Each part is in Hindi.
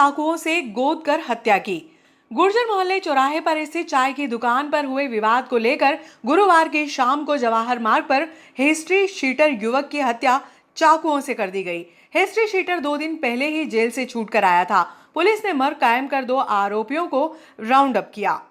चाकुओं से गोद कर हत्या की। गुर्जर मोहल्ले चौराहे पर स्थित चाय की दुकान पर हुए विवाद को लेकर गुरुवार की शाम को जवाहर मार्ग पर हिस्ट्री शीटर युवक की हत्या चाकुओं से कर दी गई। हिस्ट्री शीटर 2 दिन पहले ही जेल से छूट कर आया था। पुलिस ने मर्ग कायम कर 2 आरोपियों को राउंड अप किया।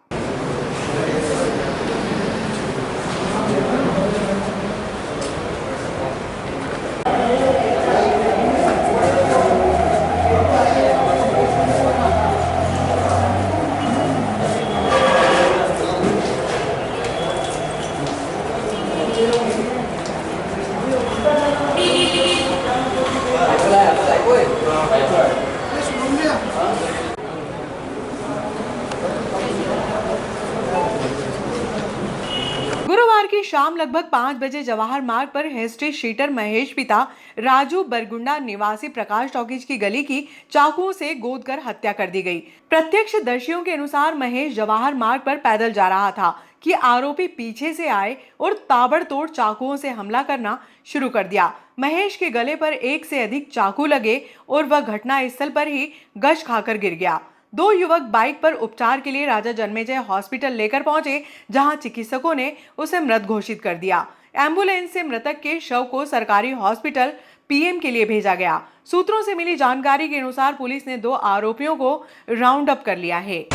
गुरुवार की शाम लगभग 5 बजे जवाहर मार्ग पर हिस्ट्री शीटर महेश पिता राजू बरगुंडा निवासी प्रकाश टॉकीज की गली की चाकुओं से गोद कर हत्या कर दी गई। प्रत्यक्षदर्शियों के अनुसार महेश जवाहर मार्ग पर पैदल जा रहा था कि आरोपी पीछे से आए और ताबड़तोड़ चाकुओं से हमला करना शुरू कर दिया। महेश के गले पर 1 से अधिक चाकू लगे और वह घटनास्थल पर ही गश खाकर गिर गया। 2 युवक बाइक पर उपचार के लिए राजा जन्मेजय हॉस्पिटल लेकर पहुंचे, जहां चिकित्सकों ने उसे मृत घोषित कर दिया। एम्बुलेंस से मृतक के शव को सरकारी हॉस्पिटल पीएम के लिए भेजा गया। सूत्रों से मिली जानकारी के अनुसार पुलिस ने 2 आरोपियों को राउंड अप कर लिया है।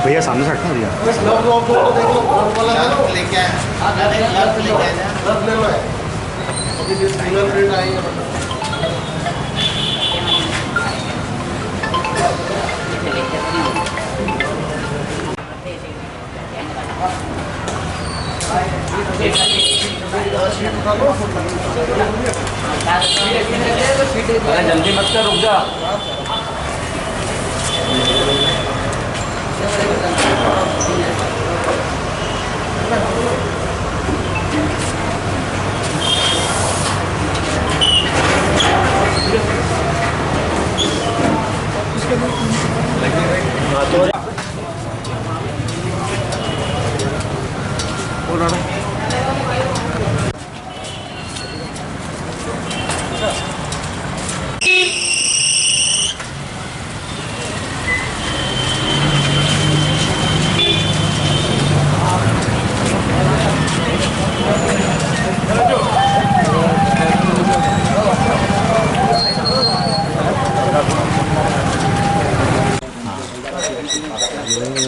भैया सामने से हटना भैया। जल्दी मत कर, रुक जा।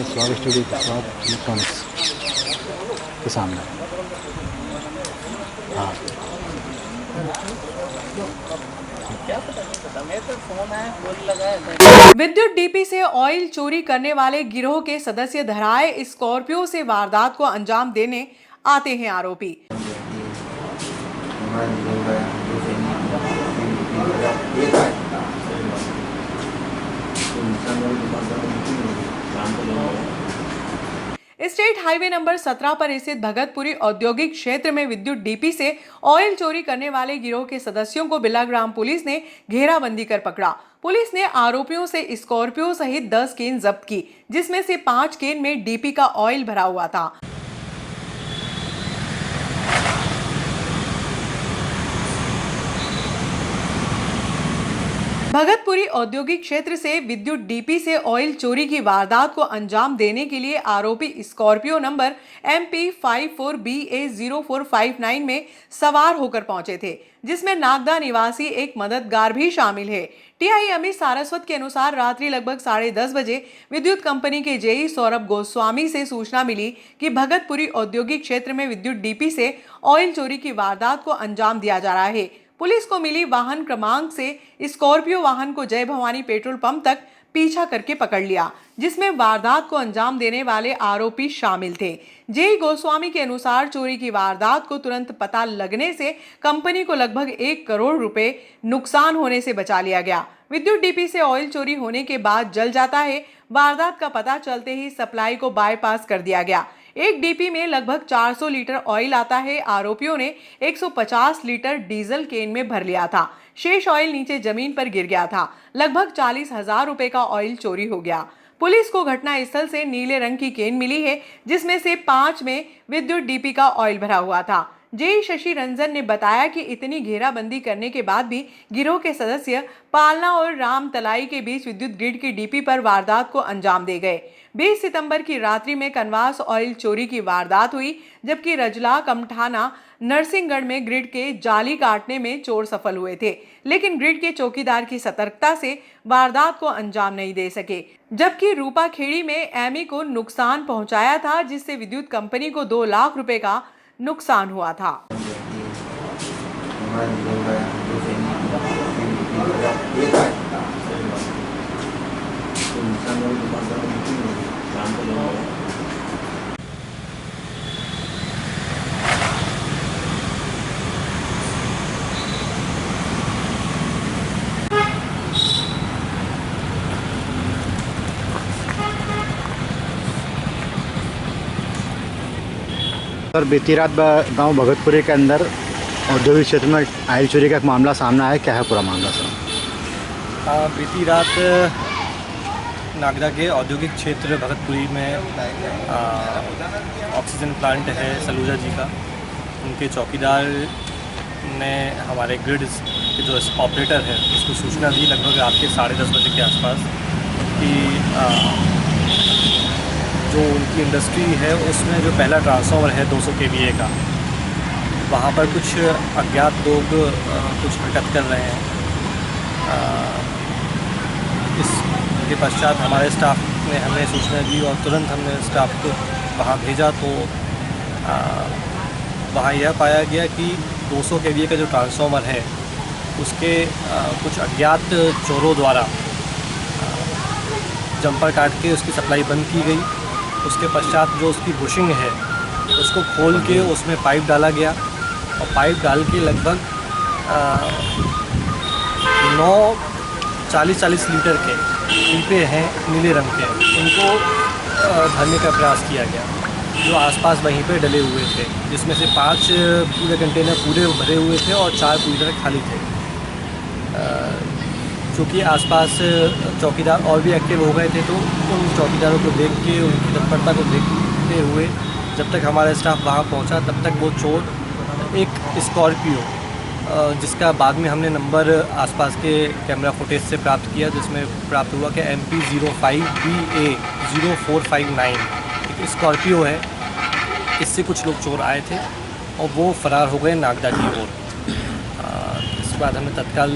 स्वाग स्टूडियो के स्वाग इलेक्ट्रॉनिक्स के सामने। हाँ, विद्युत डीपी से ऑयल चोरी करने वाले गिरोह के सदस्य धराए स्कॉर्पियो से वारदात को अंजाम देने आते हैं आरोपी। स्टेट हाईवे नंबर 17 पर स्थित भगतपुरी औद्योगिक क्षेत्र में विद्युत डीपी से ऑयल चोरी करने वाले गिरोह के सदस्यों को बिलाग्राम पुलिस ने घेराबंदी कर पकड़ा। पुलिस ने आरोपियों से स्कॉर्पियो सहित 10 केन जब्त की, जिसमें से 5 केन में डीपी का ऑयल भरा हुआ था। भगतपुरी औद्योगिक क्षेत्र से विद्युत डीपी से ऑयल चोरी की वारदात को अंजाम देने के लिए आरोपी स्कॉर्पियो नंबर MP54BA0459 में सवार होकर पहुंचे थे, जिसमें नागदा निवासी एक मददगार भी शामिल है। टीआई अमित सारस्वत के अनुसार रात्रि लगभग 10:30 बजे विद्युत कंपनी के जेई सौरभ गोस्वामी से सूचना मिली कि भगतपुरी औद्योगिक क्षेत्र में विद्युत डीपी से ऑयल चोरी की वारदात को अंजाम दिया जा रहा है। पुलिस को मिली वाहन क्रमांक से स्कॉर्पियो वाहन को जय भवानी पेट्रोल पंप तक पीछा करके पकड़ लिया, जिसमें वारदात को अंजाम देने वाले आरोपी शामिल थे। जेई गोस्वामी के अनुसार चोरी की वारदात को तुरंत पता लगने से कंपनी को लगभग 1 करोड़ रुपए नुकसान होने से बचा लिया गया। विद्युत डीपी से ऑयल चोरी होने के बाद जल जाता है। वारदात का पता चलते ही सप्लाई को बाईपास कर दिया गया। एक डीपी में लगभग 400 लीटर ऑयल आता है। आरोपियों ने 150 लीटर डीजल केन में भर लिया था। शेष ऑयल नीचे जमीन पर गिर गया था। लगभग 40,000 रुपए का ऑयल चोरी हो गया। पुलिस को घटनास्थल से नीले रंग की केन मिली है, जिसमें से 5 में विद्युत डीपी का ऑयल भरा हुआ था। जेई शशि रंजन ने बताया कि इतनी घेराबंदी करने के बाद भी गिरोह के सदस्य पालना और रामतलाई के बीच विद्युत ग्रिड की डीपी पर वारदात को अंजाम दे गए। 20 सितंबर की रात्रि में कनवास ऑयल चोरी की वारदात हुई, जबकि रजला कमठाना नरसिंहगढ़ में ग्रिड के जाली काटने में चोर सफल हुए थे, लेकिन ग्रिड के चौकीदार की सतर्कता से वारदात को अंजाम नहीं दे सके। जबकि रूपाखेड़ी में एमी को नुकसान पहुंचाया था, जिससे विद्युत कंपनी को 2 लाख रुपए का नुकसान हुआ था। सर, बीती रात गांव भगतपुरी के अंदर औद्योगिक क्षेत्र में आयल चोरी का एक मामला सामने आया। क्या है पूरा मामला सर? बीती रात नागदा के औद्योगिक क्षेत्र भगतपुरी में ऑक्सीजन प्लांट है सलूजा जी का, उनके चौकीदार ने हमारे ग्रिड के जो ऑपरेटर है उसको सूचना दी लगभग रात के 10:30 बजे के आसपास कि जो उनकी इंडस्ट्री है उसमें जो पहला ट्रांसफार्मर है 200 kVA का, वहाँ पर कुछ अज्ञात लोग कुछ हरकत कर रहे हैं। इसके पश्चात हमारे स्टाफ ने हमें सूचना दी और तुरंत हमने स्टाफ को वहाँ भेजा, तो वहाँ यह पाया गया कि 200 kVA का जो ट्रांसफार्मर है उसके कुछ अज्ञात चोरों द्वारा जंपर काट के उसकी सप्लाई बंद की गई। उसके पश्चात जो उसकी बुशिंग है उसको खोल के उसमें पाइप डाला गया और पाइप डाल के लगभग 40 लीटर के पीपे हैं नीले रंग के, उनको भरने का प्रयास किया गया जो आसपास वहीं पे डले हुए थे, जिसमें से 5 पूरे कंटेनर पूरे भरे हुए थे और 4 कंटेनर खाली थे। चूँकि आसपास चौकीदार और भी एक्टिव हो गए थे, तो उन चौकीदारों को देख के उनकी तत्परता को देखते हुए जब तक हमारा स्टाफ वहाँ पहुँचा तब तक वो चोर एक स्कॉर्पियो, जिसका बाद में हमने नंबर आसपास के कैमरा फुटेज से प्राप्त किया, जिसमें प्राप्त हुआ कि MP05BA 0459 एक स्कॉर्पियो है, इससे कुछ लोग चोर आए थे और वो फरार हो गए नागदा की ओर। इसके बाद हमने तत्काल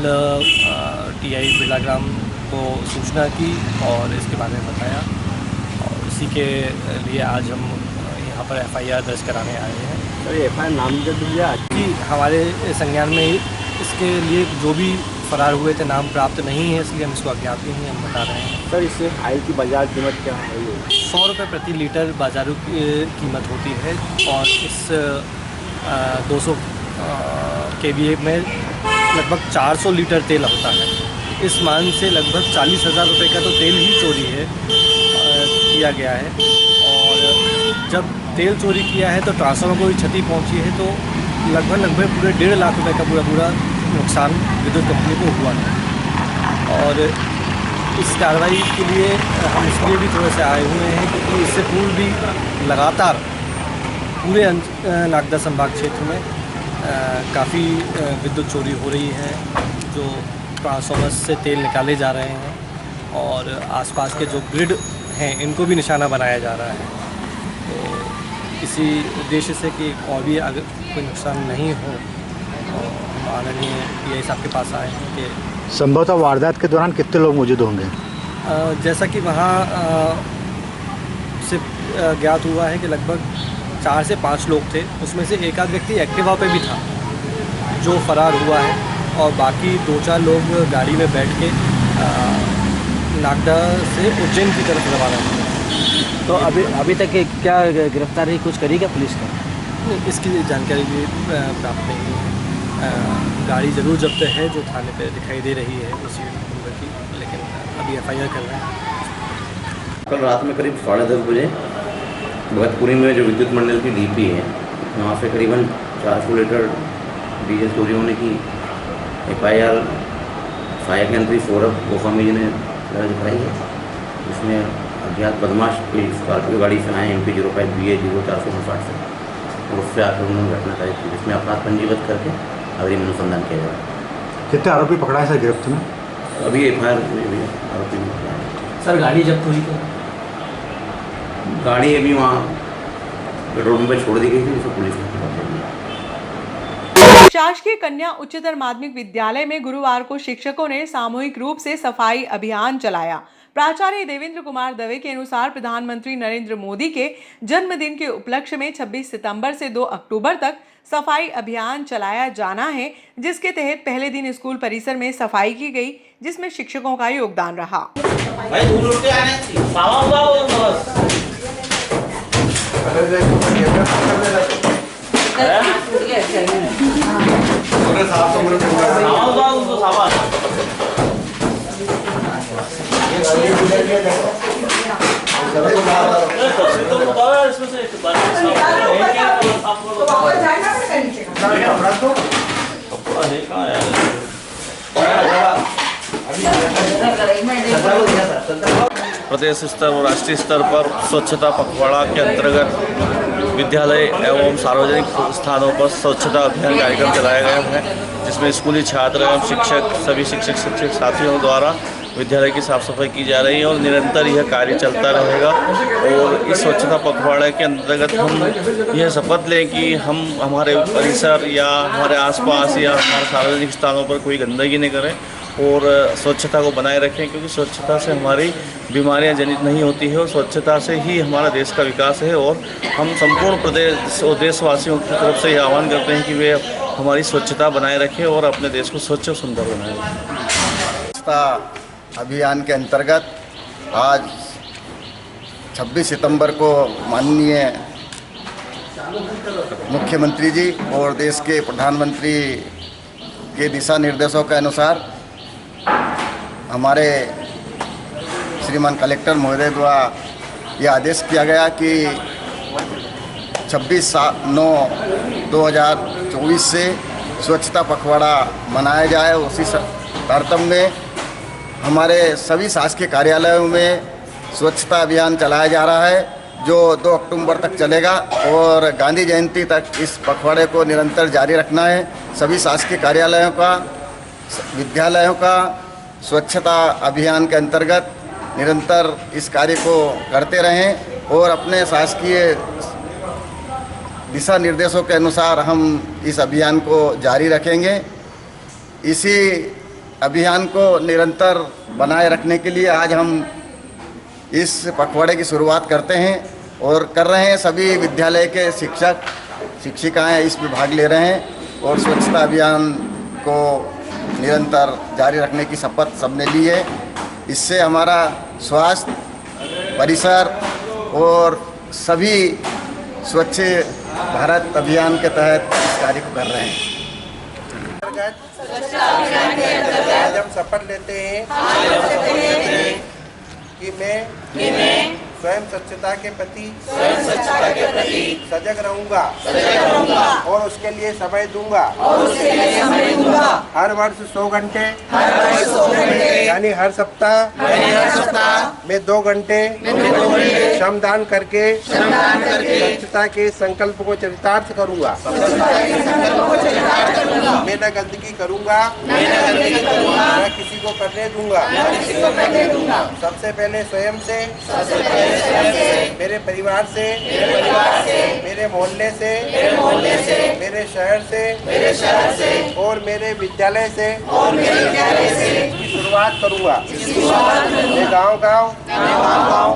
TI बिरलाग्राम को सूचना की और इसके बारे में बताया, और इसी के लिए आज हम यहाँ पर FIR दर्ज कराने आए हैं। सर, FIR नामजद हुआ कि हमारे संज्ञान में इसके लिए जो भी फरार हुए थे नाम प्राप्त नहीं है, इसलिए हम इसको अज्ञात नहीं हम बता रहे हैं। सर, इससे आयल की बाजार कीमत क्या है? 100 रुपये प्रति लीटर बाजारू की कीमत होती है और इस 200 kVA में लगभग 400 लीटर तेल होता है। इस मान से लगभग 40,000 रुपये का तो तेल ही चोरी है किया गया है, और जब तेल चोरी किया है तो ट्रांसफार्मर को भी क्षति पहुंची है, तो लगभग पूरे 1.5 लाख रुपए का पूरा नुकसान विद्युत कंपनी को हुआ है। और इस कार्रवाई के लिए हम इसलिए भी थोड़े से आए हुए हैं क्योंकि इससे पूर्व भी लगातार पूरे नागदा संभाग क्षेत्र में काफ़ी विद्युत चोरी हो रही है, जो ट्रांसफार्मर से तेल निकाले जा रहे हैं और आसपास के जो ग्रिड हैं इनको भी निशाना बनाया जा रहा है। तो इसी उद्देश्य से कि और भी अगर कोई नुकसान नहीं हो, हम आदरणीय PI साहब के पास आए हैं कि संभवतः वारदात के दौरान कितने लोग मौजूद होंगे? जैसा कि वहाँ से ज्ञात हुआ है कि लगभग 4 से 5 लोग थे, उसमें से एक आध व्यक्ति एक्टिवा पे भी था जो फरार हुआ है, और बाकी 2-4 लोग गाड़ी में बैठ के नागदा से उज्जैन की तरफ रवाना हुए। तो अभी तक क्या गिरफ्तारी कुछ करी क्या पुलिस का? नहीं, इसकी जानकारी भी प्राप्त नहीं है। गाड़ी ज़रूर जब्त है जो थाने पे दिखाई दे रही है उसी नंबर की, लेकिन अभी FIR कर रहे हैं। कल रात में करीब 10:30 बजे भगतपुरी में जो विद्युत मंडल की DP है, वहाँ से करीबन 400 लीटर डीजल चोरी होने की FIR fire country 4 Goswami ji ने दर्ज कराई है, जिसमें अज्ञात बदमाश की स्कॉर्पियो गाड़ी से आए MP 05 BA 0459 से, और उससे आकर उन्होंने घटना कराई थी, जिसमें अपराध पंजीबद्ध करके अग्रिम अनुसंधान किया जा रहा है। कितने आरोपी पकड़ा है सर गिरफ्त में? अभी FIR में भी आरोपी में पकड़ा है। सर गाड़ी जब्त हुई तो गाड़ी अभी वहाँ पेट्रोल पंप पर छोड़ दी गई थी, जिसको पुलिस ने पकड़ लिया। शासकीय कन्या उच्चतर माध्यमिक विद्यालय में गुरुवार को शिक्षकों ने सामूहिक रूप से सफाई अभियान चलाया। प्राचार्य देवेंद्र कुमार दवे के अनुसार प्रधानमंत्री नरेंद्र मोदी के जन्मदिन के उपलक्ष्य में 26 सितंबर से 2 अक्टूबर तक सफाई अभियान चलाया जाना है, जिसके तहत पहले दिन स्कूल परिसर में सफाई की गई, जिसमें शिक्षकों का योगदान रहा। प्रदेश स्तर और राष्ट्रीय स्तर पर स्वच्छता पखवाड़ा के अंतर्गत विद्यालय एवं सार्वजनिक स्थानों पर स्वच्छता अभियान कार्यक्रम चलाया गया है, जिसमें स्कूली छात्र एवं शिक्षक सभी शिक्षक साथियों द्वारा विद्यालय की साफ़ सफाई की जा रही है और निरंतर यह कार्य चलता रहेगा। और इस स्वच्छता पखवाड़े के अंतर्गत हम यह शपथ लें कि हम हमारे परिसर या हमारे आसपास या हमारे सार्वजनिक स्थानों पर कोई गंदगी नहीं करें और स्वच्छता को बनाए रखें, क्योंकि स्वच्छता से हमारी बीमारियां जनित नहीं होती है और स्वच्छता से ही हमारा देश का विकास है। और हम संपूर्ण प्रदेश और देशवासियों की तरफ से यह आह्वान करते हैं कि वे हमारी स्वच्छता बनाए रखें और अपने देश को स्वच्छ और सुंदर बनाए रखें। स्वच्छता अभियान के अंतर्गत आज 26 सितंबर को माननीय मुख्यमंत्री जी और देश के प्रधानमंत्री के दिशा निर्देशों के अनुसार हमारे श्रीमान कलेक्टर महोदय द्वारा यह आदेश किया गया कि 26/9/2024 से स्वच्छता पखवाड़ा मनाया जाए। उसी तारतम्य में हमारे सभी शासकीय कार्यालयों में स्वच्छता अभियान चलाया जा रहा है, जो 2 अक्टूबर तक चलेगा और गांधी जयंती तक इस पखवाड़े को निरंतर जारी रखना है। सभी शासकीय कार्यालयों का, विद्यालयों का स्वच्छता अभियान के अंतर्गत निरंतर इस कार्य को करते रहें और अपने शासकीय दिशा निर्देशों के अनुसार हम इस अभियान को जारी रखेंगे। इसी अभियान को निरंतर बनाए रखने के लिए आज हम इस पखवाड़े की शुरुआत करते हैं और कर रहे हैं। सभी विद्यालय के शिक्षक शिक्षिकाएं इसमें भाग ले रहे हैं और स्वच्छता अभियान को निरंतर जारी रखने की शपथ सबने ली है। इससे हमारा स्वास्थ्य, परिसर और सभी स्वच्छ भारत अभियान के तहत इस कार्य को कर रहे हैं। आज हम शपथ लेते हैं कि मैं स्वयं स्वच्छता के प्रति सजग रहूंगा और उसके लिए समय दूंगा। हर वर्ष 100 घंटे यानी हर सप्ताह में 2 घंटे श्रमदान करके स्वच्छता के संकल्प को चरितार्थ करूंगा। मैं न गंदगी करूंगा, न किसी को करने दूंगा। सबसे पहले स्वयं से, मेरे परिवार से, मेरे मोहल्ले से, मेरे शहर से और मेरे विद्यालय से इसकी शुरुआत करूंगा। मैं गांव-गांव,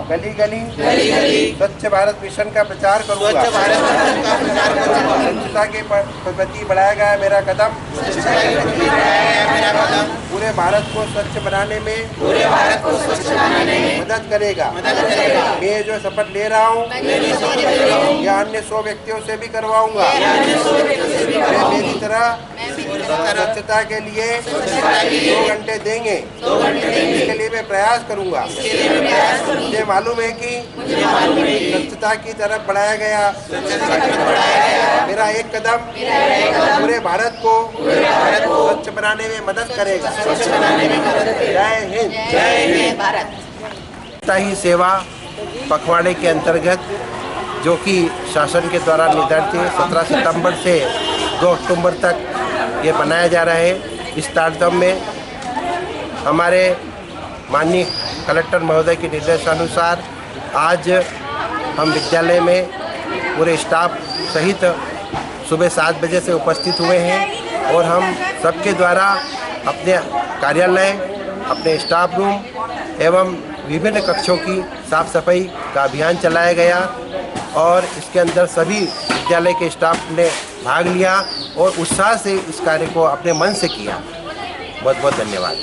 गली-गली स्वच्छ भारत मिशन का प्रचार करूंगा। स्वच्छता के प्रति बढ़ाया गया मेरा कदम पूरे भारत को स्वच्छ बनाने में मदद करेगा। मैं जो शपथ ले रहा हूँ या अन्य 100 व्यक्तियों से भी करवाऊंगा। मैं मेरी तरह स्वच्छता के लिए 2 घंटे देंगे। इसके लिए मैं प्रयास करूंगा। मुझे मालूम है कि स्वच्छता की तरफ बढ़ाया गया मेरा एक कदम पूरे भारत को स्वच्छ बनाने में मदद करेगा। जय हिंद। जय हिंद भारत। ही सेवा पखवाड़े के अंतर्गत, जो कि शासन के द्वारा निर्धारित 17 सितंबर से 2 अक्टूबर तक ये मनाया जा रहा है। इस तारतम्य में हमारे माननीय कलेक्टर महोदय के निर्देशानुसार आज हम विद्यालय में पूरे स्टाफ सहित सुबह 7 बजे से उपस्थित हुए हैं और हम सबके द्वारा अपने कार्यालय, अपने स्टाफ रूम एवं विभिन्न कक्षों की साफ सफाई का अभियान चलाया गया और इसके अंदर सभी विद्यालय के स्टाफ ने भाग लिया और उत्साह से इस कार्य को अपने मन से किया। बहुत बहुत धन्यवाद।